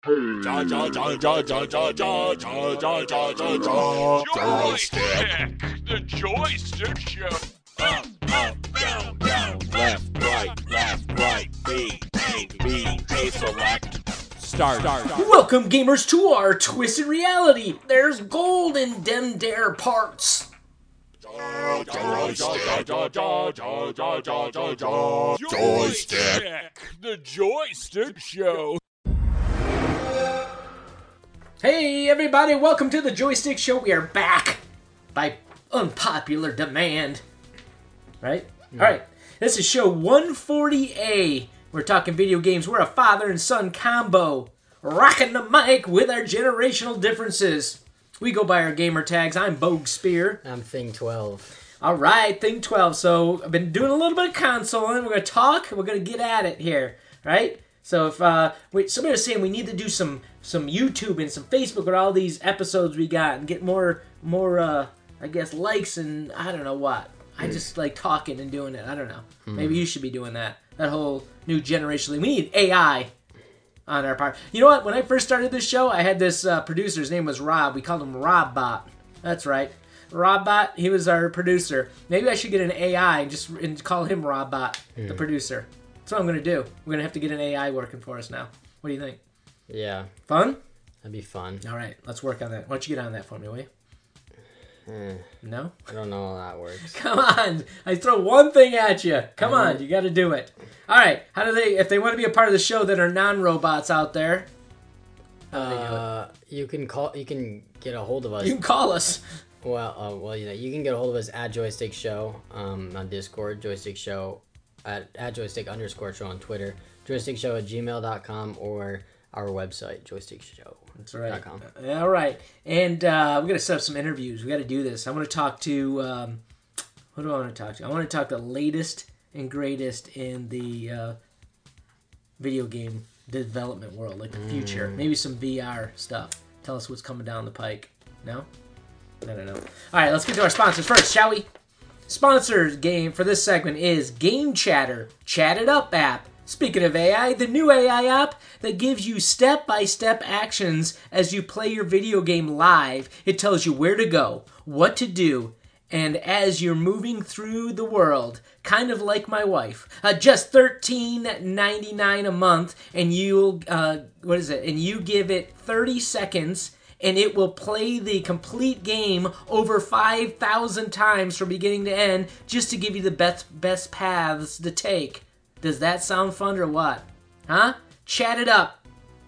Joystick, the Joystick Show. Up, down, left, right, B, select. Start. Welcome, gamers, to our twisted reality. There's gold in dem dare parts. Joystick, the Joystick Show. Hey, everybody, welcome to the Joystick Show. We are back by unpopular demand. Right? All right. This is show 140A. We're talking video games. We're a father and son combo. Rocking the mic with our generational differences. We go by our gamer tags. I'm Bogue Spear. I'm Thing12. All right, Thing12. So I've been doing a little bit of consoling. We're going to talk. We're going to get at it here. Right? So if somebody was saying we need to do some YouTube and some Facebook with all these episodes we got and get more I guess likes and I don't know what. I just like talking and doing it. I don't know. Maybe you should be doing that. That whole new generation thing. We need AI on our part. You know what? When I first started this show, I had this producer. His name was Rob. We called him Robbot. That's right. Robbot, he was our producer. Maybe I should get an AI and call him Robbot, the producer. That's what I'm going to do. We're going to have to get an AI working for us now. What do you think? Yeah. Fun? That'd be fun. All right. Let's work on that. Why don't you get on that for me, will you? No? I don't know how that works. Come on. I throw one thing at you. Come on. You got to do it. All right. How do they, if they want to be a part of the show that are non-robots out there, how do they do it? You can get a hold of us. You can call us. Well, you can get a hold of us at Joystick Show on Discord, Joystick Show at Joystick_show on Twitter, JoystickShow@gmail.com, or our website, JoystickShow.com. That's right. All right. And we're going to set up some interviews. We got to do this. I want to talk to, who do I want to talk to? I want to talk to the latest and greatest in the video game development world, like the future. Maybe some VR stuff. Tell us what's coming down the pike. No? I don't know. All right, let's get to our sponsors first, shall we? Sponsors game for this segment is Game Chatter, Chat It Up app. Speaking of AI, the new AI app that gives you step-by-step actions as you play your video game live. It tells you where to go, what to do, and as you're moving through the world, kind of like my wife. Just $13.99 a month, and you'll And you give it 30 seconds. And it will play the complete game over 5,000 times from beginning to end just to give you the best paths to take. Does that sound fun or what? Huh? Chat it up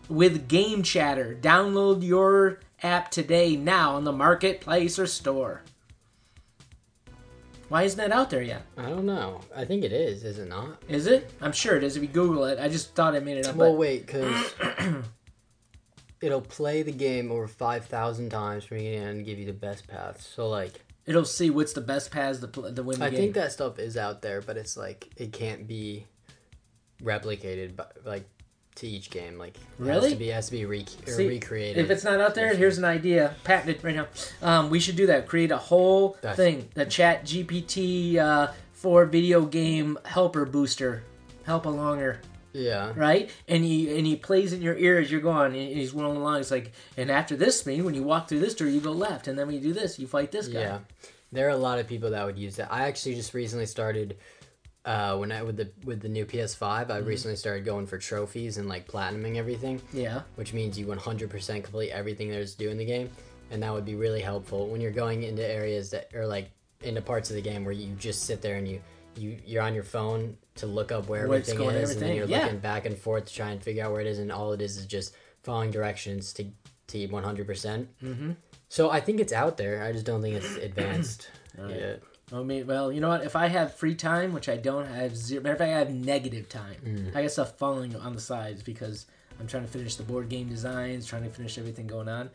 with Game Chatter. Download your app today now on the marketplace or store. Why isn't that out there yet? I don't know. I think it is it not? Is it? I'm sure it is if you Google it. I just thought I made it up. Well, wait, because it'll play the game over 5,000 times from beginning to end and give you the best paths. So, like, it'll see what's the best paths to win the game. I think that stuff is out there, but it's like it can't be replicated, to each game. Like, really, it has to be recreated. If it's not out there, here's an idea, patented right now. We should do that. Create a whole thing, the Chat GPT for video game helper booster, help alonger. Yeah. Right? And he plays in your ear as you're going, and he's rolling along. It's like, and after this scene, when you walk through this door, you go left, and then when you do this, you fight this guy. Yeah. There are a lot of people that would use that. I actually just recently started, with the new PS5, I recently started going for trophies and, like, platinuming everything. Yeah. Which means you 100% complete everything there's to do in the game, and that would be really helpful when you're going into areas that are, like, into parts of the game where you just sit there and you're on your phone to look up where everything is, and then you're looking back and forth to try and figure out where it is, and all it is just following directions to 100%. Mm-hmm. So I think it's out there. I just don't think it's advanced yet. I mean, well, you know what? If I have free time, which I don't, I have zero. Matter of fact, I have negative time. I got stuff falling on the sides because I'm trying to finish the board game designs, trying to finish everything going on.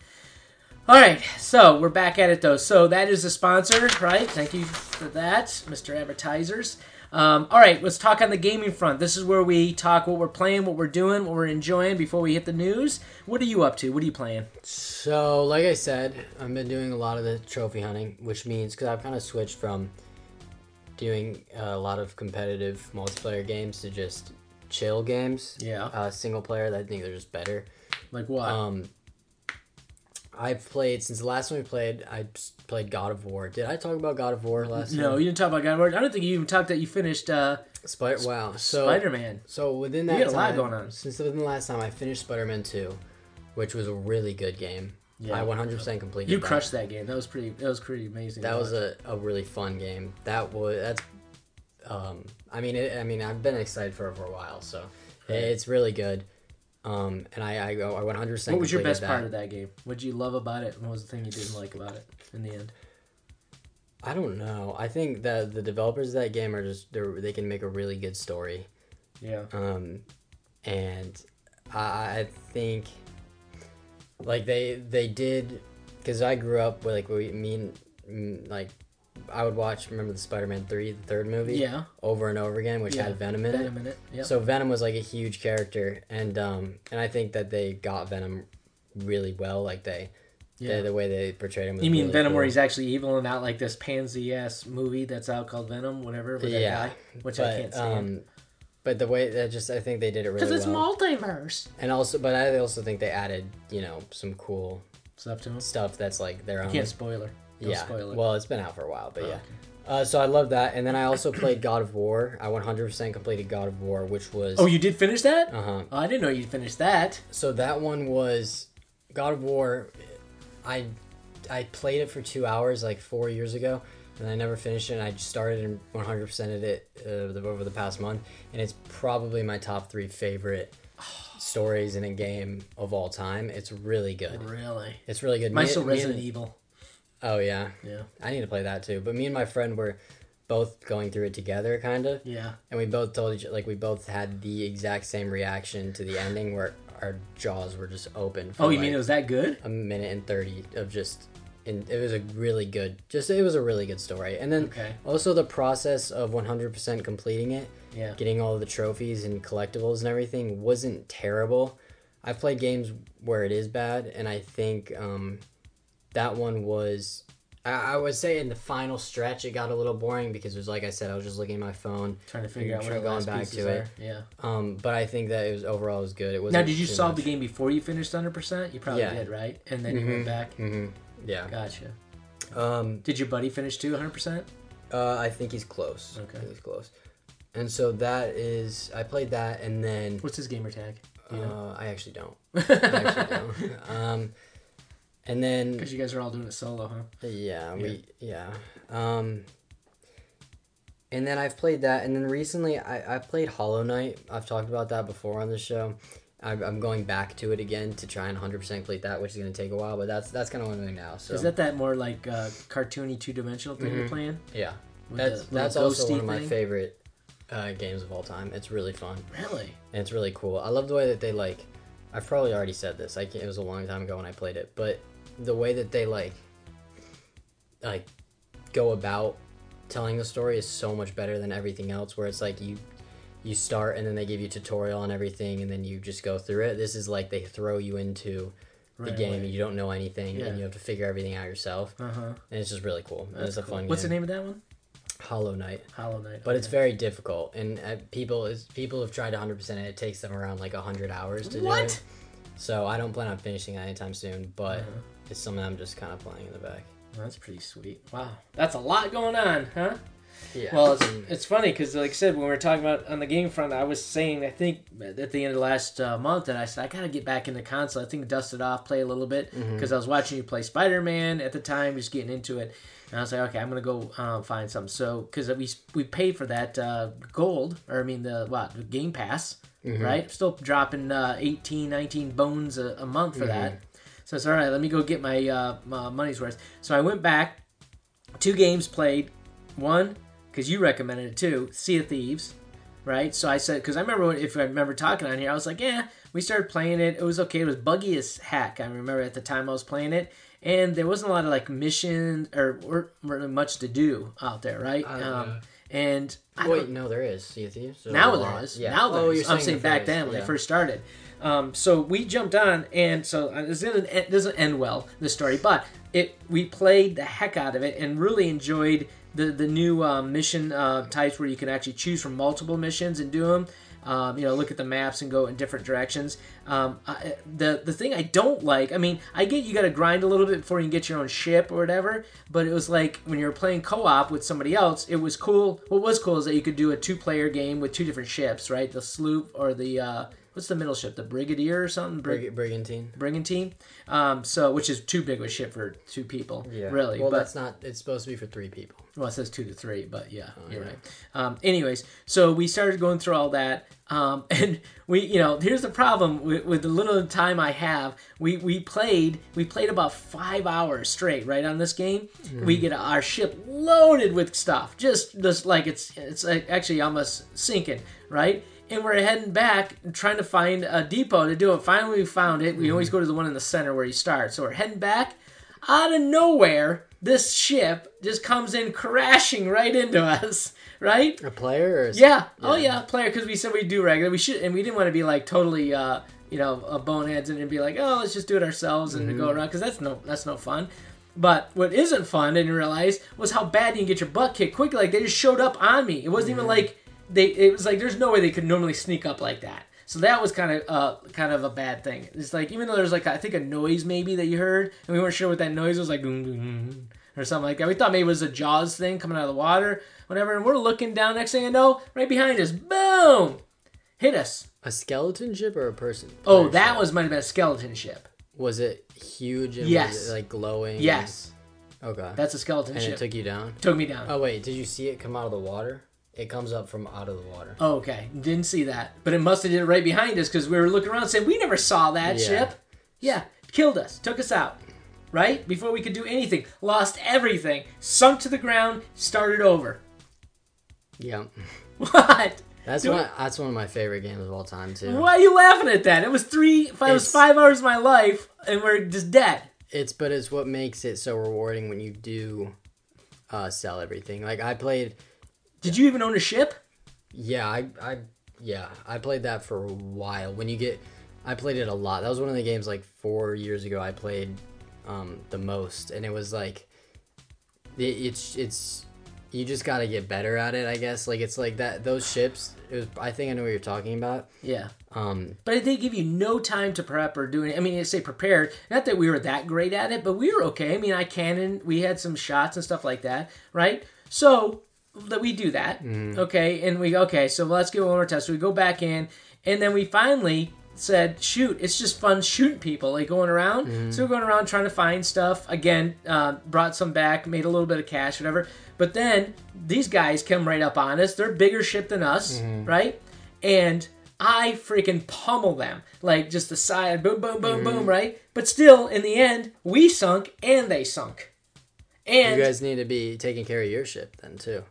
All right, so we're back at it, though. So that is the sponsor, right? Thank you for that, Mr. Advertisers. All right, let's talk on the gaming front. This is where we talk what we're playing, what we're doing, what we're enjoying before we hit the news. What are you up to? What are you playing? So, like I said, I've been doing a lot of the trophy hunting, which means, because I've kind of switched from doing a lot of competitive multiplayer games to just chill games. Yeah. Single player, I think they're just better. Like what? I've played since the last time we played. I played God of War. Did I talk about God of War last time? No, you didn't talk about God of War. I don't think you even talked that you finished Spider-Man. So within that you got time, a lot going on. Since within the last time, I finished Spider-Man 2, which was a really good game. Yeah. I 100% completed. You crushed that game. That was pretty amazing. That was a really fun game. I mean, I've been excited for it for a while, so it's really good. And I 100%. What was your best part of that game? What did you love about it? And what was the thing you didn't like about it in the end? I don't know. I think that the developers of that game are they can make a really good story. Yeah. And I think like they did, because I grew up with I would watch, remember the Spider-Man 3, the third movie? Yeah. Over and over again, which had Venom in it. Yep. So Venom was like a huge character, and I think that they got Venom really well. Like the way they portrayed him was You mean really Venom cool. where he's actually evil and not like this pansy-ass movie that's out called Venom, whatever, with that guy, which I can't stand. But the way I think they did it really well. Because it's multiverse. And also, but I also think they added, some cool stuff to him. Stuff that's like their own. You can't spoiler. Don't spoil it. Well, it's been out for a while, but yeah. Okay. So I love that, and then I also played God of War. I 100% completed God of War, which was. Oh, you did finish that? Uh-huh. Oh, I didn't know you finished that. So that one was God of War. I played it for 2 hours like 4 years ago, and I never finished it. And I just started and 100%ed it over the past month, and it's probably my top 3 favorite stories in a game of all time. It's really good. Really? It's really good. Mine's still Resident Evil. Oh, yeah. Yeah. I need to play that, too. But me and my friend were both going through it together, kind of. Yeah. And we both told each we both had the exact same reaction to the ending where our jaws were just open for mean it was that good? a minute and 30 of just... And it was a really good... it was a really good story. And then also the process of 100% completing it, getting all of the trophies and collectibles and everything wasn't terrible. I've played games where it is bad, and I think... that one was, I would say in the final stretch, it got a little boring because it was, like I said, I was just looking at my phone. Trying to figure out where the last pieces are. Yeah. But I think that overall it was good. It was. Now, did you solve the game before you finished 100%? You probably did, right? And then you went back? Mm-hmm. Yeah. Gotcha. Did your buddy finish too, 100%? I think he's close. Okay. I think he's close. And so I played that, and then... What's his gamer tag? I actually don't. And then... Because you guys are all doing it solo, huh? Yeah. And then I've played that, and then recently I played Hollow Knight. I've talked about that before on the show. I'm going back to it again to try and 100% complete that, which is going to take a while, but that's kind of what I'm doing now. So. Is that more like cartoony two-dimensional thing you're playing? Yeah. That's also one of my favorite games of all time. It's really fun. Really? And it's really cool. I love the way that they, I've probably already said this. It was a long time ago when I played it, but... the way that they go about telling the story is so much better than everything else, where it's like you start and then they give you a tutorial on everything and then you just go through it. This is like they throw you into the game and you don't know anything and you have to figure everything out yourself. And it's just really cool. It's a fun game. What's the name of that one? Hollow Knight. But it's very difficult, and people have tried to 100% and it takes them around 100 hours to do it. So I don't plan on finishing that anytime soon, but it's something I'm just kind of playing in the back. That's pretty sweet. Wow. That's a lot going on, huh? Yeah. Well, it's funny because, like I said, when we were talking about on the game front, I was saying, I think at the end of last month, that I said, I got to get back into console. I think dust it off, play a little bit, because I was watching you play Spider-Man at the time, just getting into it. And I was like, okay, I'm going to go find something. So, because we paid for that the Game Pass, right? Still dropping 18, 19 bones a month for that. So it's all right, let me go get my money's worth. So I went back, 2 games played. One, because you recommended it too, Sea of Thieves, right? So I said, because I remember talking on here, I was like, we started playing it. It was okay. It was buggy as heck. I remember at the time I was playing it. And there wasn't a lot of missions or really much to do out there, right? No, there is Sea of Thieves. Now there is. Yeah. Now there is. I'm saying back then when they first started. So we jumped on, and so this doesn't end well, this story, but we played the heck out of it and really enjoyed the new mission types where you can actually choose from multiple missions and do them. look at the maps and go in different directions. The thing I don't like, I mean, I get you got to grind a little bit before you can get your own ship or whatever, but it was like when you're playing co-op with somebody else, it was cool. What was cool is that you could do a 2-player game with 2 different ships, right? The sloop or the... what's the middle ship? The Brigadier or something? Brigantine. Which is too big of a ship for 2 people. Yeah. Really. Well, that's not. It's supposed to be for 3 people. Well, it says 2 to 3, but yeah, you're right. Anyways, so we started going through all that, and we, here's the problem with the little time I have. We played about 5 hours straight, right, on this game. Mm. We get our ship loaded with stuff, just like it's actually almost sinking, right? And we're heading back trying to find a depot to do it. Finally, we found it. We always go to the one in the center where you start. So we're heading back. Out of nowhere, this ship just comes in crashing right into us, right? A player? Yeah. Oh, yeah, a player, because we said we'd do regular. We should, and we didn't want to be like totally, boneheads and be like, oh, let's just do it ourselves and go around, because that's no fun. But what isn't fun, I didn't realize, was how bad you can get your butt kicked quickly. Like, they just showed up on me. It wasn't even like... It was like there's no way they could normally sneak up like that. So that was kind of a bad thing. It's like, even though there's like, I think, a noise maybe that you heard, and we weren't sure what that noise was, like or something like that. We thought maybe it was a Jaws thing coming out of the water, whatever. And we're looking down. Next thing I know, right behind us, boom, hit us. A skeleton ship or a person? Oh, that might have been a skeleton ship. Was it huge? And yes. Was it like glowing? Yes. Okay. That's a skeleton ship. And it took you down? Took me down. Oh wait, did you see it come out of the water? It comes up from out of the water. Oh, okay. Didn't see that. But it must have did it right behind us, because we were looking around saying, we never saw that ship. Yeah. Killed us. Took us out. Right? Before we could do anything. Lost everything. Sunk to the ground. Started over. Yeah. What? That's one of my favorite games of all time, too. Why are you laughing at that? It was 5 hours of my life, and we're just dead. It's what makes it so rewarding when you do sell everything. Like, I played... Did you even own a ship? Yeah, I played that for a while. I played it a lot. That was one of the games like 4 years ago I played the most, and it was like it's you just got to get better at it, I guess. Like, it's like that, those ships, I think I know what you're talking about. Yeah. But they give you no time to prep or do anything. I mean, they say prepared. Not that we were that great at it, but we were okay. I mean, we had some shots and stuff like that, right? So that we do that, okay, so let's give one more test. So we go back in, and then we finally said, shoot, it's just fun shooting people, like going around. So we're going around trying to find stuff. Again, brought some back, made a little bit of cash, whatever. But then these guys come right up on us. They're a bigger ship than us, right? And I freaking pummel them, like just the side, boom, boom, boom, boom, right? But still, in the end, we sunk and they sunk. And you guys need to be taking care of your ship then too.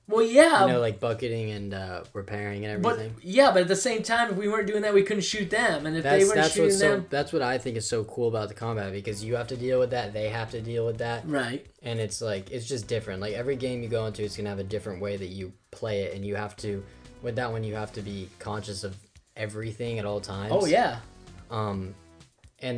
Well, yeah. Like bucketing and repairing and everything. But at the same time, if we weren't doing that, we couldn't shoot them. And if they weren't shooting them... That's what I think is so cool about the combat, because you have to deal with that, they have to deal with that. Right. And it's like, it's just different. Like, every game you go into, it's going to have a different way that you play it, and you have to... With that one, you have to be conscious of everything at all times. Oh, yeah. And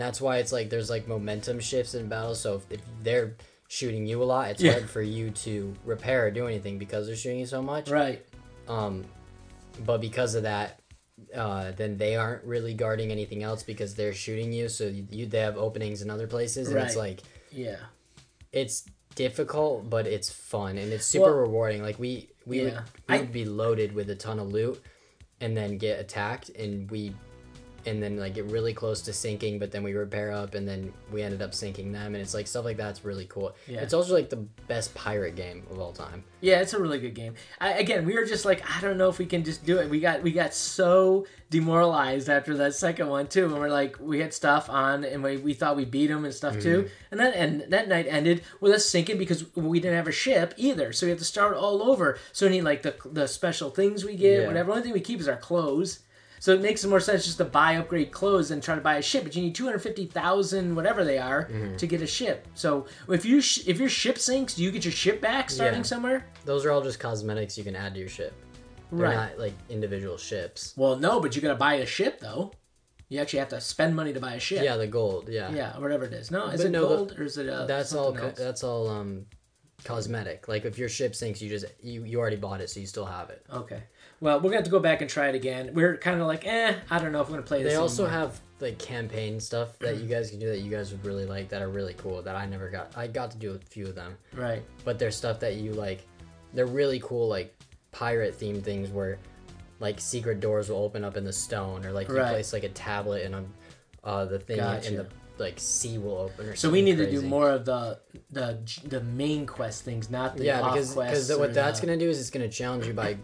that's why it's like, there's like momentum shifts in battle, so if they're shooting you a lot, it's hard for you to repair or do anything because they're shooting you so much. Right. But because of that, then they aren't really guarding anything else because they're shooting you, so they have openings in other places, and it's like... Yeah. It's difficult, but it's fun, and it's super rewarding. Like, we would be loaded with a ton of loot, and then get attacked, and then like get really close to sinking, but then we repair up, and then we ended up sinking them, and it's like stuff like that's really cool. Yeah. It's also like the best pirate game of all time. Yeah, it's a really good game. Again, we were just like, I don't know if we can just do it. We got so demoralized after that second one too, and we're like, we had stuff on, and we thought we beat them and stuff too, and that night ended with us sinking because we didn't have a ship either, so we have to start all over. So we need like the special things we get, whatever. The only thing we keep is our clothes. So it makes more sense just to buy upgrade clothes than try to buy a ship. But you need 250,000, whatever they are, to get a ship. So if your ship sinks, do you get your ship back starting somewhere? Those are all just cosmetics you can add to your ship. They're not like individual ships. Well, no, but you got to buy a ship though. You actually have to spend money to buy a ship. Yeah, the gold. Yeah. Yeah, whatever it is. No, is it gold or is it? That's all. That's all cosmetic. Like if your ship sinks, you already bought it, so you still have it. Okay. Well, we're going to have to go back and try it again. We're kind of like, I don't know if we're going to play this They also anymore. have like campaign stuff that you guys can do that you guys would really like that are really cool that I never got. I got to do a few of them. Right. But there's stuff that you like. They're really cool, like pirate themed things where like secret doors will open up in the stone, or like you place like a tablet in the thing in the like sea will open or something. So we need crazy. to do more of the main quest things, not the off quests. Because what that's gonna do is it's gonna challenge you by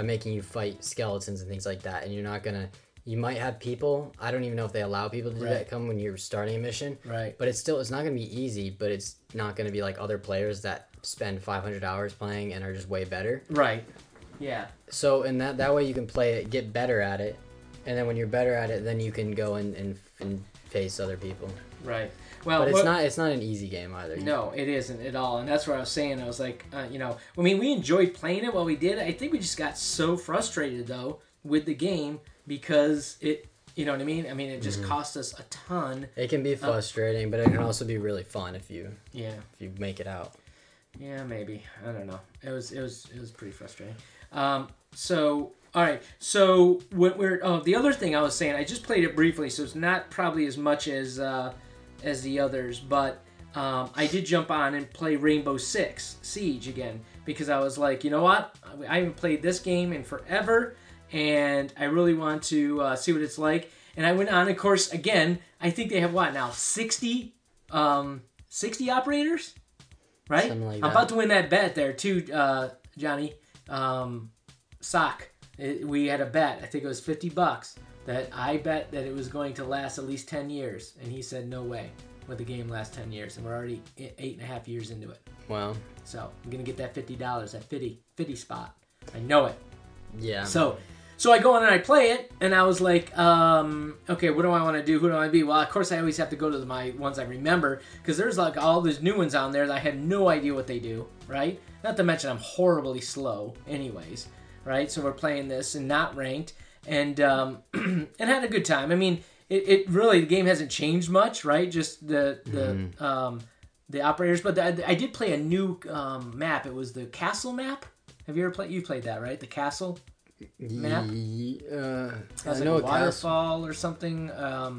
making you fight skeletons and things like that, and you're not gonna. You might have people. I don't even know if they allow people to do that come when you're starting a mission. Right. But it's not gonna be easy. But it's not gonna be like other players that spend 500 hours playing and are just way better. Right. Yeah. So and that way you can play it, get better at it, and then when you're better at it, then you can go and face other people. Right. Well, but it's not an easy game either. No, it isn't at all, and that's what I was saying. I was like, I mean, we enjoyed playing it while we did. I think we just got so frustrated though with the game because it, you know what I mean? I mean, it just cost us a ton. It can be frustrating, but it can also be really fun if you make it out. Yeah, maybe. I don't know. It was pretty frustrating. So all right. So what the other thing I was saying, I just played it briefly, so it's not probably as much as the others, but I did jump on and play Rainbow Six Siege again because I was like, you know what? I haven't played this game in forever, and I really want to see what it's like. And I went on, of course, again. I think they have what now? 60 operators, right? Something like I'm that. about to win that bet there too, Johnny. Sock. We had a bet. I think it was $50 that I bet that it was going to last at least 10 years, and he said no way would the game last 10 years, and we're already 8.5 years into it. Wow. So I'm gonna get that $50, that 50 spot. I know it. Yeah. So I go on and I play it, and I was like, okay, what do I want to do? Who do I want to be? Well, of course I always have to go to my ones I remember, because there's like all these new ones on there that I had no idea what they do, right? Not to mention I'm horribly slow anyways, right? So we're playing this and not ranked, and and had a good time. I mean, it really, the game hasn't changed much, right? Just the operators, but I did play a new map. It was the castle map. Have you ever played? You played that, right? The castle map. It was like a waterfall or something.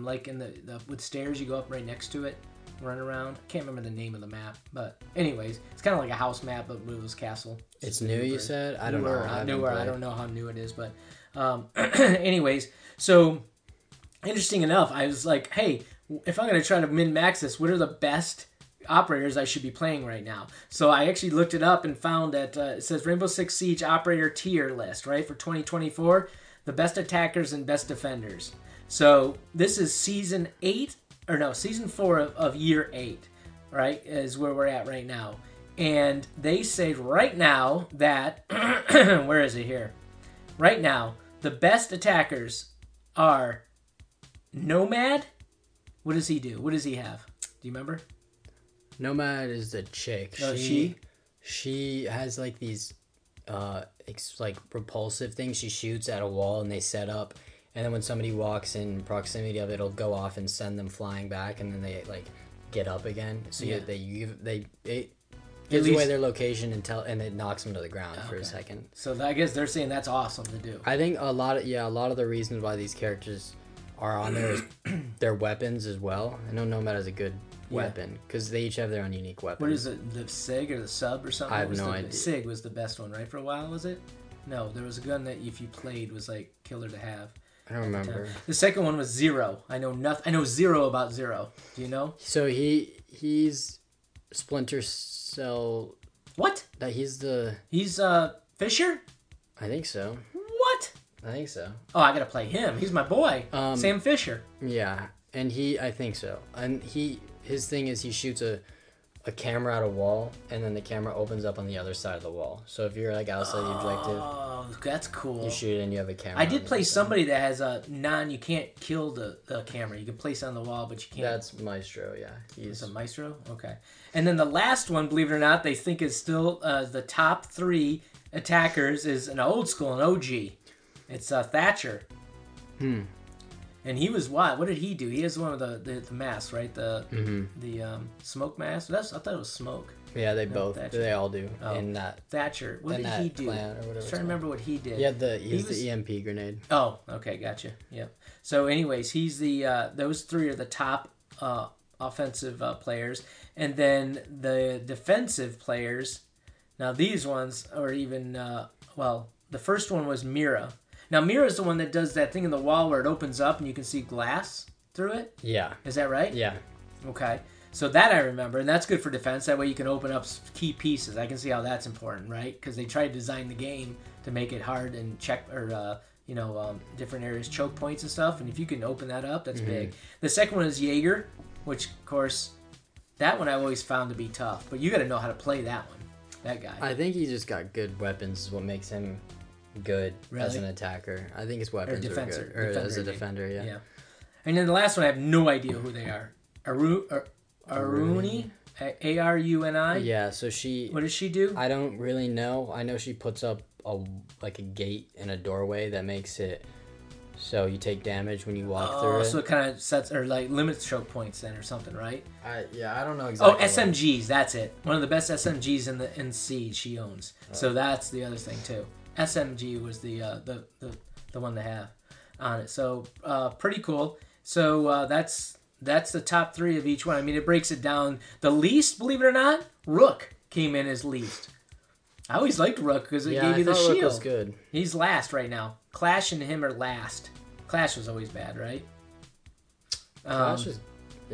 Like in the with stairs, you go up right next to it, run around. Can't remember the name of the map, but anyways, it's kind of like a house map, but it was castle. It's new, you said? I don't know. Newer. I don't know how new it is, but anyways, so interesting enough, I was like, hey, if I'm going to try to min-max this, what are the best operators I should be playing right now? So I actually looked it up and found that it says Rainbow Six Siege operator tier list, right, for 2024, the best attackers and best defenders. So this is season 4 of year 8, right, is where we're at right now. And they say right now that, where is it here? Right now, the best attackers are Nomad. What does he do? What does he have? Do you remember? Nomad is the chick. Oh, she has like these like repulsive things she shoots at a wall and they set up, and then when somebody walks in proximity of it, it'll go off and send them flying back, and then they like get up again. So it gives away their location and it knocks them to the ground for a second. So I guess they're saying that's awesome to do. I think a lot of the reasons why these characters are on there is their weapons as well. I know Nomad is a good weapon because they each have their own unique weapon. What is it? The SIG or the sub or something? I have no idea. SIG was the best one, right? For a while, was it? No, there was a gun that if you played was like killer to have. I don't remember. The second one was Zero. I know nothing. I know zero about Zero. Do you know? So he's Splinter Cell. What? He's Fisher? I think so. What? I think so. Oh, I gotta play him. He's my boy, Sam Fisher. Yeah, and I think so. And his thing is he shoots a camera at a wall, and then the camera opens up on the other side of the wall. So if you're like outside the objective, oh, that's cool. you shoot it and you have a camera. I did play somebody that has a you can't kill the camera. You can place it on the wall, but you can't. That's Maestro, yeah. It's a Maestro? Okay. And then the last one, believe it or not, they think is still the top 3 attackers is an old school, an OG. It's Thatcher. And he was what? What did he do? He has one of the mask, right? The smoke mask. I thought it was smoke. Yeah, they both. Thatcher. They all do. Oh. In that Thatcher. What did he do? Plant or whatever. I was trying to remember what he did. Yeah, he's the EMP grenade. Oh, okay, gotcha. Yep. So, anyways, he's the those three are the top offensive players, and then the defensive players. Now, these ones are even the first one was Mira. Now, Mira is the one that does that thing in the wall where it opens up and you can see glass through it. Yeah. Is that right? Yeah. Okay. So that I remember, and that's good for defense. That way you can open up key pieces. I can see how that's important, right? Because they try to design the game to make it hard and check or different areas, choke points and stuff. And if you can open that up, that's big. The second one is Jaeger, which of course, that one I always found to be tough. But you got to know how to play that one. That guy. I think he just got good weapons. Is what makes him good as an attacker. I think his weapons are good. Or as a defender, yeah. And then the last one, I have no idea who they are. Aruni? A-R-U-N-I? Yeah, so what does she do? I don't really know. I know she puts up a gate in a doorway that makes it so you take damage when you walk through it. So it kind of sets or limits choke points then or something, right? I don't know exactly. Oh, SMGs, that's it. One of the best SMGs in Siege she owns. So that's the other thing too. SMG was the one to have on it. So pretty cool. So that's the top three of each one. I mean, it breaks it down. The least, believe it or not, Rook came in as least. I always liked Rook because it gave you the shield. Rook was good. He's last right now. Clash and him are last. Clash was always bad, right? Clash is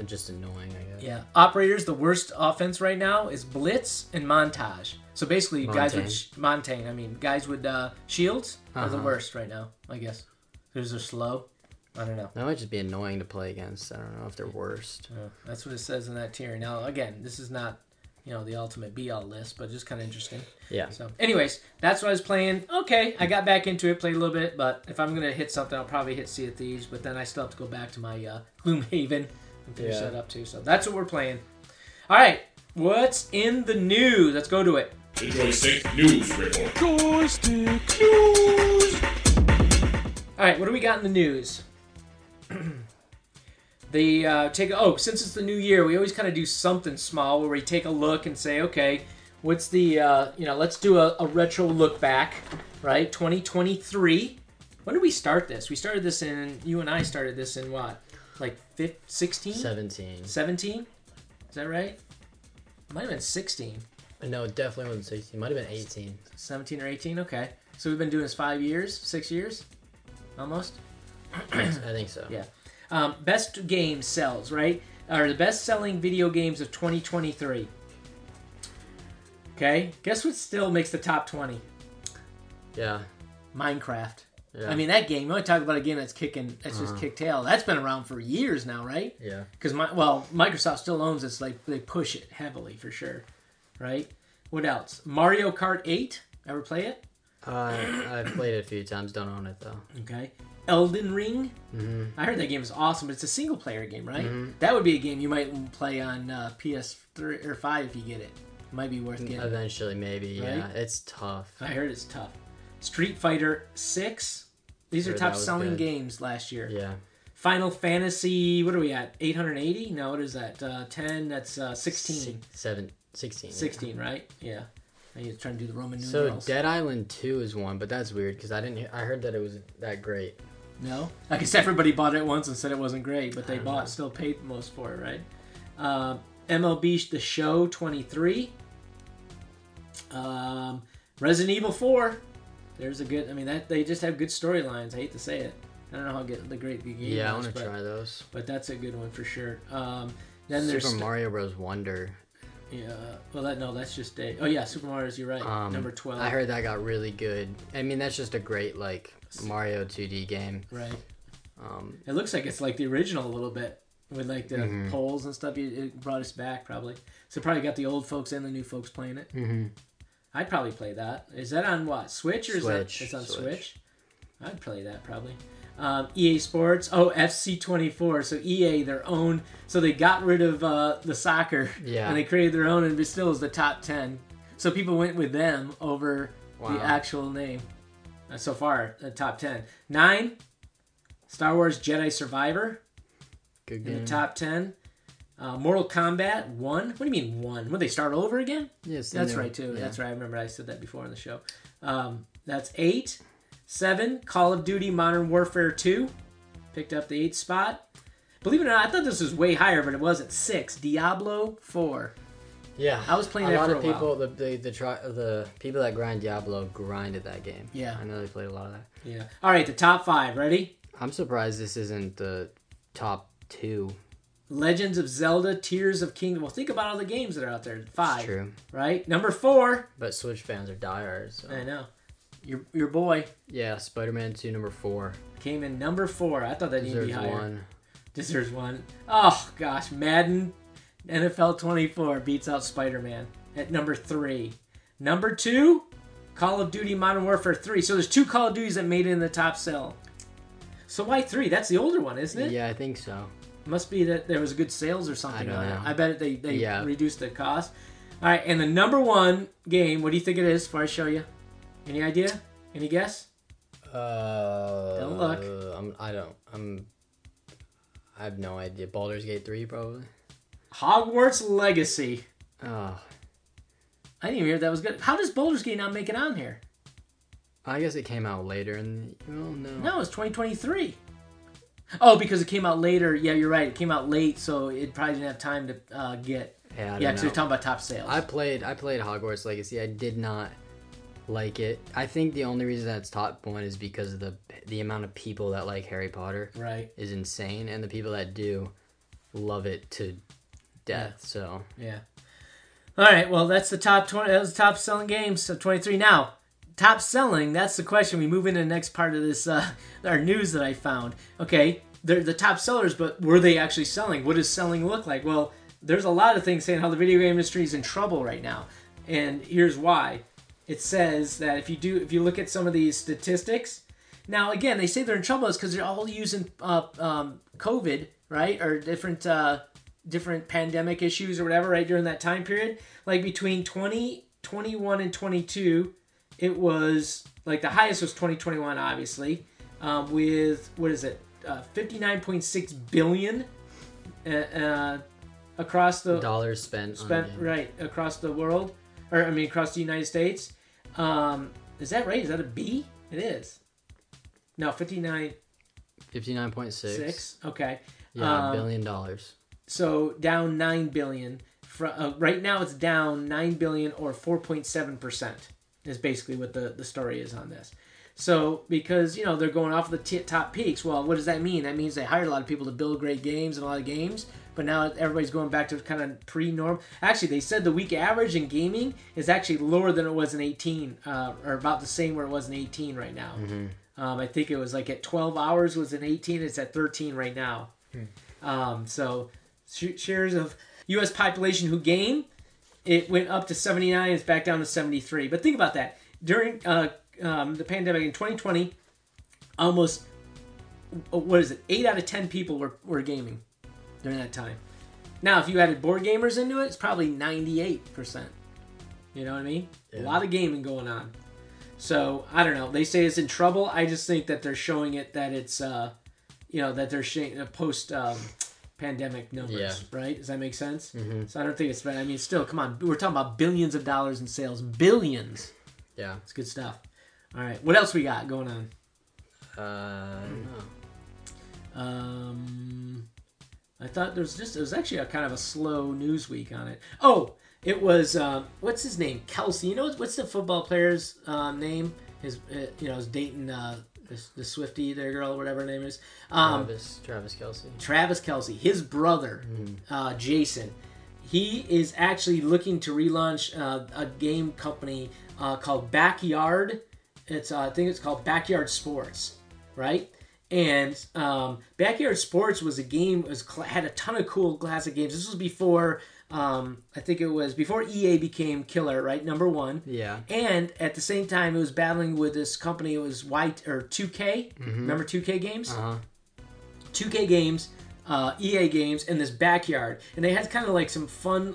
just annoying, I guess. Yeah. Operators, the worst offense right now is Blitz and Montage. So basically, guys with guys with shields are the worst right now, I guess. Because they're slow. I don't know. That might just be annoying to play against. I don't know if they're worst. That's what it says in that tier. Now, again, this is not, the ultimate be-all list, but just kind of interesting. Yeah. So, anyways, that's what I was playing. Okay, I got back into it, played a little bit, but if I'm going to hit something, I'll probably hit Sea of Thieves, but then I still have to go back to my Gloomhaven and finish that up, too. So, that's what we're playing. All right, what's in the news? Let's go to it. The Joystick News Report. Joystick News! All right, what do we got in the news? Since it's the new year, we always kind of do something small where we take a look and say, okay, what's the, let's do a retro look back, right? 2023. When did we start this? You and I started this in what? Like 16? 17. 17? Is that right? It might have been 16. No, it definitely wasn't 16. It might have been 18. 17 or 18? Okay. So we've been doing this 5 years? 6 years? Almost? I think so. Yeah. Best game sells, right? Or the best-selling video games of 2023. Okay? Guess what still makes the top 20? Yeah. Minecraft. Yeah. I mean, that game, you want to talk about a game that's just kick tail. That's been around for years now, right? Yeah. Because, Microsoft still owns this. Like, they push it heavily, for sure. Right? What else? Mario Kart 8. Ever play it? I've played it a few times. Don't own it, though. Okay. Elden Ring. Mm-hmm. I heard that game is awesome, but it's a single-player game, right? Mm-hmm. That would be a game you might play on PS3 or 5 if you get it. Might be worth getting. Eventually, maybe. Right? Yeah, it's tough. I heard it's tough. Street Fighter 6. These are top-selling games last year. Yeah. Final Fantasy. What are we at? 880? No, what is that? 10. That's 16. 16. 16, yeah. Right? Yeah. You're trying to do the Roman So numerals. Dead Island 2 is one, but that's weird because I heard that it was that great. No? I guess everybody bought it once and said it wasn't great, but they still paid most for it, right? MLB The Show 23. Resident Evil 4. There's a good... I mean, they just have good storylines. I hate to say it. I don't know how the great the game Yeah, I want to try those. But that's a good one for sure. Then Super Mario Bros. Wonder. Yeah, well, that's just Super Mario's, you're right, number 12. I heard that got really good. I mean, that's just a great, Mario 2D game. Right. It looks like it's like the original a little bit, with, the poles and stuff. It brought us back, probably. So probably got the old folks and the new folks playing it. Mm-hmm. I'd probably play that. Is that on what, Switch? Or Switch. It's on Switch? I'd play that, probably. EA Sports. Oh, FC24. So EA, their own. So they got rid of the soccer. Yeah. And they created their own, and it still is the top 10. So people went with them over the actual name. So far, the top 10. 9, Star Wars Jedi Survivor. Good game. In the top 10. Mortal Kombat 1. What do you mean 1? Would they start over again? Yes, that's right too. Yeah. That's right. I remember I said that before on the show. That's 8. 7. Call of Duty Modern Warfare 2. Picked up the 8th spot. Believe it or not, I thought this was way higher, but it wasn't. 6. Diablo 4. Yeah, I was playing that for a while. A lot of people, the people that grind Diablo grinded that game. Yeah, I know they played a lot of that. Yeah. All right, the top 5. Ready? I'm surprised this isn't the top 2. Legends of Zelda: Tears of Kingdom. Well, think about all the games that are out there. 5. It's true. Right? Number 4. But Switch fans are diehards. So. I know. Your boy. Yeah, Spiderman 2, number 4. Came in number 4. I thought that needed to be higher. 1. Deserves 1. Oh, gosh. Madden NFL 24 beats out Spider-Man at number 3. Number 2, Call of Duty Modern Warfare 3. So there's 2 Call of Duties that made it in the top sell. So why 3? That's the older one, isn't it? Yeah, I think so. Must be that there was good sales or something on it. I bet they yeah. reduced the cost. All right, and the number 1 game, what do you think it is before I show you? Any idea? Any guess? Don't look. I have no idea. Baldur's Gate 3, probably. Hogwarts Legacy. Oh. I didn't even hear that was good. How does Baldur's Gate not make it on here? I guess it came out later. No, it's 2023. Oh, because it came out later. Yeah, you're right. It came out late, so it probably didn't have time to get... Yeah, because you're talking about top sales. I played Hogwarts Legacy. I did not like it. I think the only reason that's top 1 is because of the amount of people that like Harry Potter. Right. Is insane, and the people that do love it to death. Yeah. So yeah. All right. Well, that's the top 20. That was the top selling games of 23. Now, top selling. That's the question. We move into the next part of this our news that I found. Okay, they're the top sellers, but were they actually selling? What does selling look like? Well, there's a lot of things saying how the video game industry is in trouble right now, and here's why. It says that if you look at some of these statistics, now again they say they're in trouble is because they're all using COVID, right, or different pandemic issues or whatever, right, during that time period. Like between 2021 and 22, it was like the highest was 2021, obviously, with what is it, 59.6 billion across the dollars spent right across the world, or I mean across the United States. Is that right? Is that a B? It is. No, 59.6. Okay. Yeah, $1 billion. So down 9 billion. Right now it's down 9 billion or 4.7% is basically what the story is on this. So because, they're going off the top peaks, well, what does that mean? That means they hired a lot of people to build great games and a lot of games, but now everybody's going back to kind of pre-norm. Actually, they said the week average in gaming is actually lower than it was in 18, or about the same where it was in 18 right now. Mm-hmm. I think it was like at 12 hours was in 18. It's at 13 right now. So shares of U.S. population who game, it went up to 79. It's back down to 73. But think about that. During the pandemic in 2020, almost, 8 out of 10 people were gaming during that time. Now, if you added board gamers into it, it's probably 98%. You know what I mean? Yeah. A lot of gaming going on. So, I don't know. They say it's in trouble. I just think that they're showing it that it's, that they're showing post-pandemic numbers, right? Does that make sense? Mm-hmm. So, I don't think it's bad. I mean, still, come on. We're talking about billions of dollars in sales. Billions. Yeah. It's good stuff. All right. What else we got going on? No. I thought it was actually a kind of a slow news week on it. Oh, it was, what's his name? Kelce. What's the football player's name? His dating the Swiftie, their girl, whatever her name is. Travis Kelce. Travis Kelce. His brother, Jason. He is actually looking to relaunch a game company called Backyard. I think it's called Backyard Sports, right? And Backyard Sports was a game, had a ton of cool classic games. This was before, I think it was before EA became killer, right? Number 1. Yeah. And at the same time, it was battling with this company. It was 2K. Mm-hmm. Remember 2K games? 2K games, EA games, and this Backyard. And they had kind of like some fun,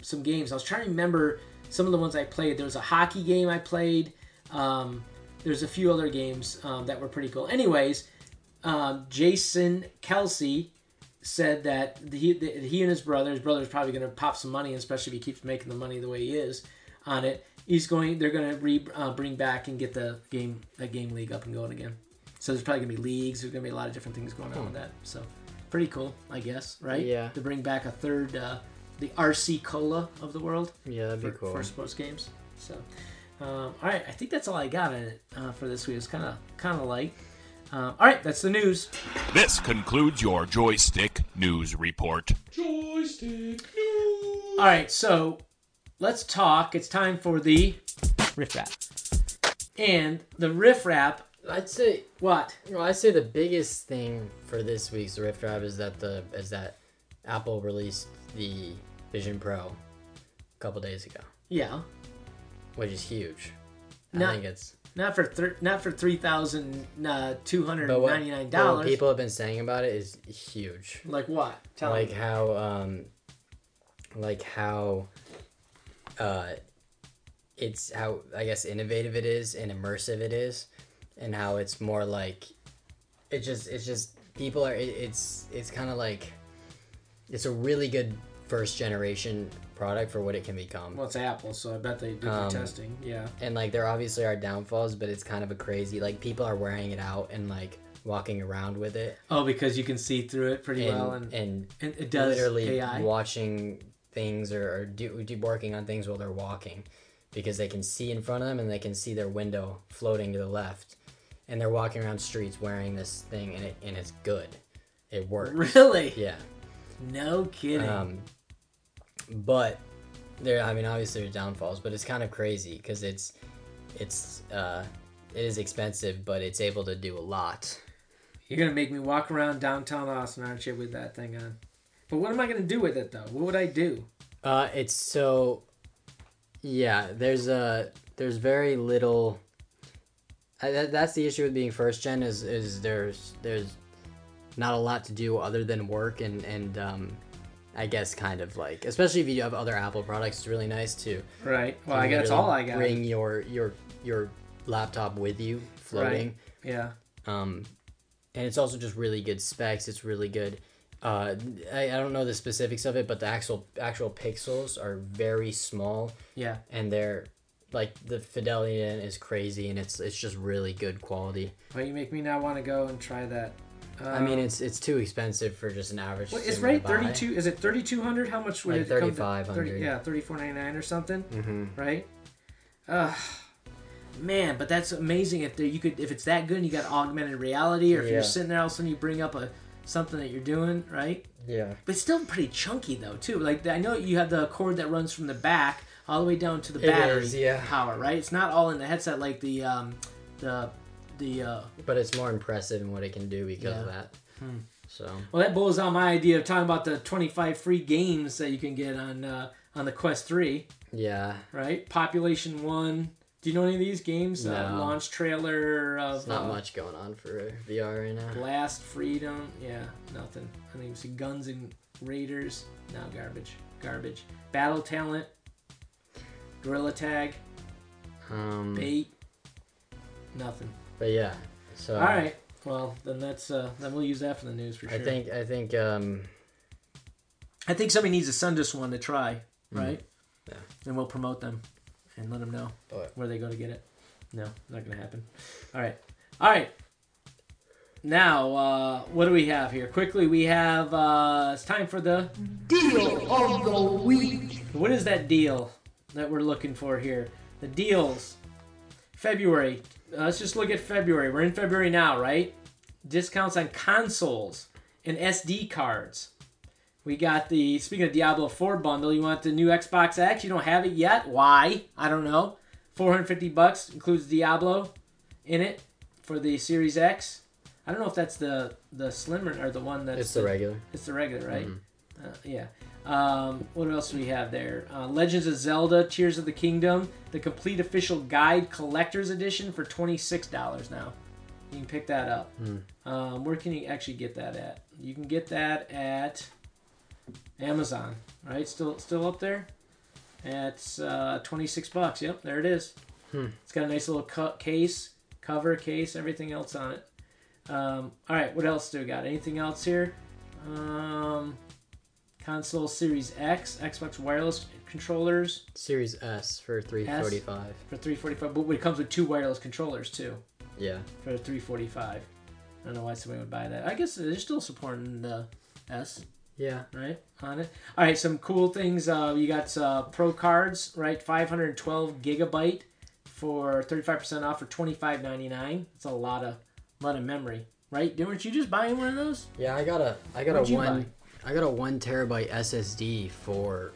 some games. I was trying to remember some of the ones I played. There was a hockey game I played. There's a few other games that were pretty cool. Anyways, Jason Kelce said that he and his brother's probably going to pop some money, especially if he keeps making the money the way he is on it. They're going to bring back and get the game league up and going again. So there's probably going to be leagues. There's going to be a lot of different things going on with that. So pretty cool, I guess, right? Yeah. To bring back a third, the RC Cola of the world. Yeah, that'd be cool. For sports games. So, all right, I think that's all I got in it for this week. It's kind of light. All right, that's the news. This concludes your Joystick News Report. Joystick News. All right, so let's talk. It's time for the riff rap. And the riff rap, I'd say what? Well, I'd say the biggest thing for this week's riff rap is that Apple released the Vision Pro a couple days ago. Yeah. Which is huge. I think it's not for $3,299. But what people have been saying about it is huge. Like what? Tell me. It's how, I guess, innovative it is and immersive it is, and how it's more like it's just people are it's kind of like it's a really good first generation product for what it can become. Well, it's Apple, so I bet they do the testing. Yeah. And like there obviously are downfalls, but it's kind of a crazy, like people are wearing it out and like walking around with it. Oh, because you can see through it pretty well, and it does literally AI. Watching things or working on things while they're walking, because they can see in front of them and they can see their window floating to the left, and they're walking around streets wearing this thing, and it's good. It works. Really? Yeah. No kidding. But obviously there's downfalls, but it's kind of crazy because it is expensive, but it's able to do a lot. You're gonna make me walk around downtown Austin, aren't you, with that thing on? But what am I gonna do with it though? What would I do? It's so. Yeah, there's very little. That's the issue with being first gen is there's not a lot to do other than work and I guess kind of like, especially if you have other Apple products, it's really nice to. Right. Well, I guess that's all I got. Bring your laptop with you, floating. Right. Yeah. And it's also just really good specs. It's really good. I don't know the specifics of it, but the actual pixels are very small. Yeah. And they're like the fidelity in it is crazy, and it's just really good quality. Well, you make me now want to go and try that. It's too expensive for just an average. Well, it's right. 32. Is it 3,200? How much would like it come to? 3,500. Yeah, 34.99 or something. Mm-hmm. Right. Man, but that's amazing. If it's that good, and you got augmented reality, or if you're sitting there, all of a sudden you bring up something that you're doing, right? Yeah. But it's still pretty chunky though, too. Like I know you have the cord that runs from the back all the way down to the battery power, right? It's not all in the headset like the. But it's more impressive in what it can do because of that. So. Well, that blows out my idea of talking about the 25 free games that you can get on the Quest 3. Yeah. Right. Population 1. Do you know any of these games? No. Launch trailer of. There's not much going on for VR right now. Blast Freedom. Yeah, nothing. I think we see Guns and Raiders. No, garbage. Battle Talent. Gorilla Tag. Bait. Nothing. But yeah, so. All right. Well, then then we'll use that for the news for sure. I think. I think somebody needs to send us one to try, right? Yeah. And we'll promote them and let them know where they go to get it. No, not gonna happen. All right. Now, what do we have here? Quickly, we have. It's time for the deal of the week. What is that deal that we're looking for here? The deals. February. Let's just look at February. We're in February now, right? Discounts on consoles and SD cards. We got speaking of Diablo 4 bundle, you want the new Xbox X? You don't have it yet? Why? I don't know. $450 includes Diablo in it for the Series X. I don't know if that's the slimmer or the one that's... It's the regular. It's the regular, right? Mm-hmm. Yeah. What else do we have there? Legends of Zelda, Tears of the Kingdom, the complete official guide collector's edition for $26 now. You can pick that up. Where can you actually get that at? You can get that at Amazon, right? Still up there? It's $26. Yep, there it is. It's got a nice little cover case, everything else on it. All right, what else do we got? Anything else here? Console Series X, Xbox wireless controllers. Series S for $345. For $345, but it comes with 2 wireless controllers too. Yeah. For $345. I don't know why somebody would buy that. I guess they're still supporting the S. Yeah. Right on it. All right, some cool things. You got Pro Cards, right? 512 gigabyte for 35% off for $25.99. That's a lot of memory, right? Weren't you just buying one of those? Yeah, I got a 1 terabyte SSD for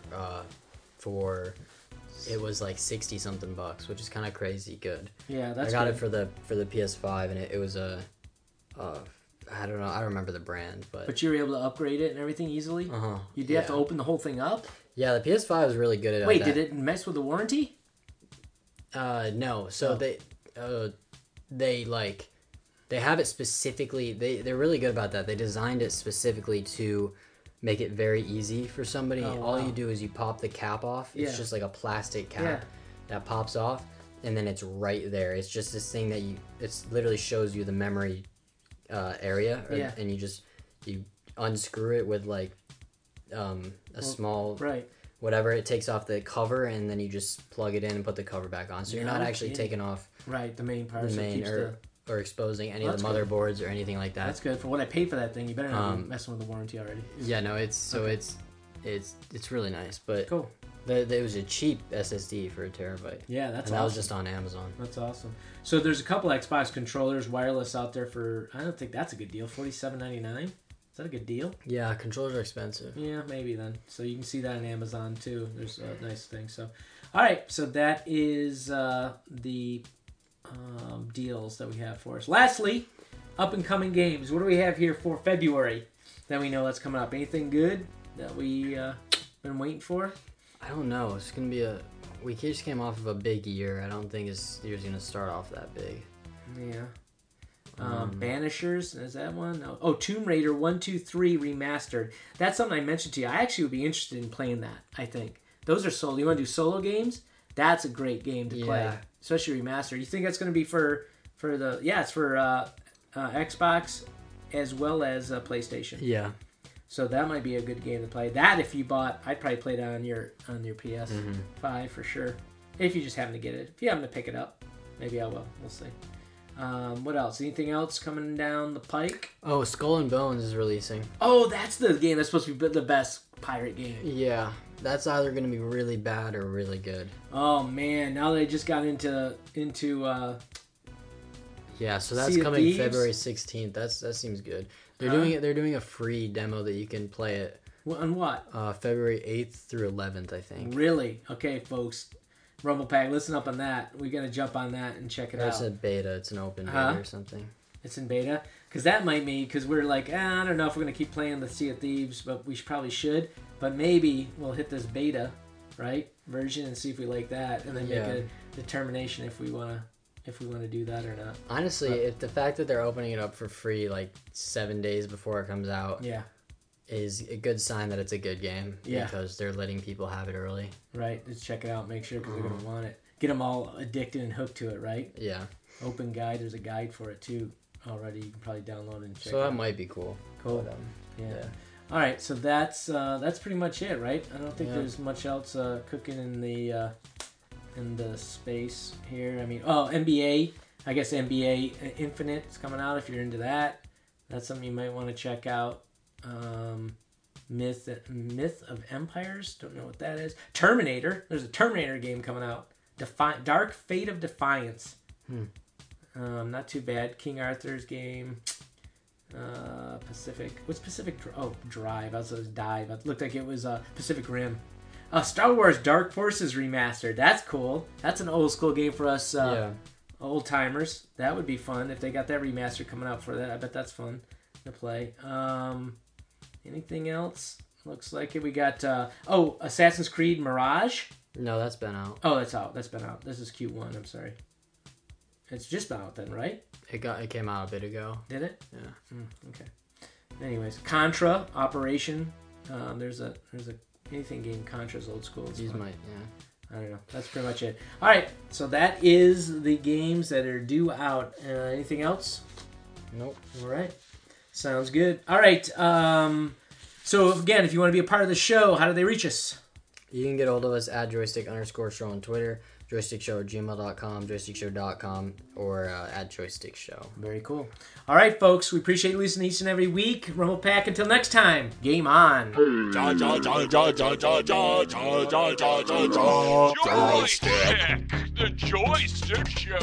it was like 60 something bucks, which is kind of crazy good. Yeah, that's. I got it for the PS5, and it was a I don't know, I don't remember the brand, but you were able to upgrade it and everything easily. You did have to open the whole thing up. Yeah, the PS5 was really good at. Wait, did it mess with the warranty? No. So they have it specifically. They're really good about that. They designed it specifically to make it very easy for somebody. All you do is you pop the cap off. It's just like a plastic cap that pops off, and then it's right there. It's just this thing that it literally shows you the memory area, and you unscrew it with like a small whatever. It takes off the cover, and then you just plug it in and put the cover back on. So you're not actually taking off the main part, or exposing any of the motherboards or anything like that. That's good. For what I paid for that thing, you better not be messing with the warranty already. Yeah, no, it's really nice. But cool. It was a cheap SSD for a terabyte. Yeah, that's awesome. That was just on Amazon. That's awesome. So there's a couple Xbox controllers wireless out there for, I don't think that's a good deal, $47.99. Is that a good deal? Yeah, controllers are expensive. Yeah, maybe then. So you can see that on Amazon too. There's a nice thing. So, all right. So that is the deals that we have for us. Lastly, up and coming games. What do we have here for February that we know that's coming up? Anything good that we been waiting for? I don't know. It's gonna be we just came off of a big year. I don't think this year's gonna start off that big. Yeah. Banishers, is that one? No. Oh, Tomb Raider 1, 2, 3 remastered. That's something I mentioned to you. I actually would be interested in playing that. I think those are solo. You want to do solo games? That's a great game to play, especially remastered. You think that's going to be for the? Yeah, it's for Xbox as well as PlayStation. Yeah. So that might be a good game to play. That if you bought, I'd probably play that on your PS5 for sure. If you just happen to get it, if you happen to pick it up, maybe I will. We'll see. What else? Anything else coming down the pike? Oh, Skull and Bones is releasing. Oh, that's the game that's supposed to be the best pirate game. Yeah, that's either going to be really bad or really good. Oh man, now they just got into yeah, so that's coming Thieves? February 16th. That seems good. They're doing a free demo that you can play it. On what? February 8th through 11th, I think. Really? Okay, folks. Rumble Pack, listen up on that. We got to jump on that and check it out. It's a beta. It's an open beta or something. It's in beta? Because that might mean, because we're like, I don't know if we're going to keep playing the Sea of Thieves, but we probably should. But maybe we'll hit this beta, right, version and see if we like that, and then make a determination if we want to do that or not. Honestly, if the fact that they're opening it up for free like 7 days before it comes out is a good sign that it's a good game because they're letting people have it early. Right. Let's check it out. Make sure because they're going to want it. Get them all addicted and hooked to it, right? Yeah. Open guide. There's a guide for it too already. You can probably download and check it out. So that might be cool. Cool. But, yeah. All right. So that's pretty much it, right? I don't think there's much else cooking in the space here. I mean, NBA. I guess NBA Infinite is coming out if you're into that. That's something you might want to check out. Myth of Empires. Don't know what that is. Terminator. There's a Terminator game coming out. Dark Fate of Defiance. Not too bad. King Arthur's game. Pacific. What's Pacific? Drive. I was Dive. It looked like it was Pacific Rim. Star Wars Dark Forces remastered. That's cool. That's an old school game for us old timers. That would be fun if they got that remaster coming out for that. I bet that's fun to play. Anything else? Looks like it. We got Assassin's Creed Mirage. No, that's been out. Oh, that's out. That's been out. This is Q1. I'm sorry. It's just been out then, right? It came out a bit ago. Did it? Yeah. Okay. Anyways, Contra Operation. There's a anything game. Contra's old school. These might, I don't know. That's pretty much it. All right. So that is the games that are due out. Anything else? Nope. All right. Sounds good. All right. So, again, if you want to be a part of the show, how do they reach us? You can get hold of us at joystick_show on Twitter, joystickshow@gmail.com, joystickshow.com, or at joystickshow. Very cool. All right, folks. We appreciate you listening each and every week. Rumble Pack. Until next time, game on. Joystick, the Joystick Show.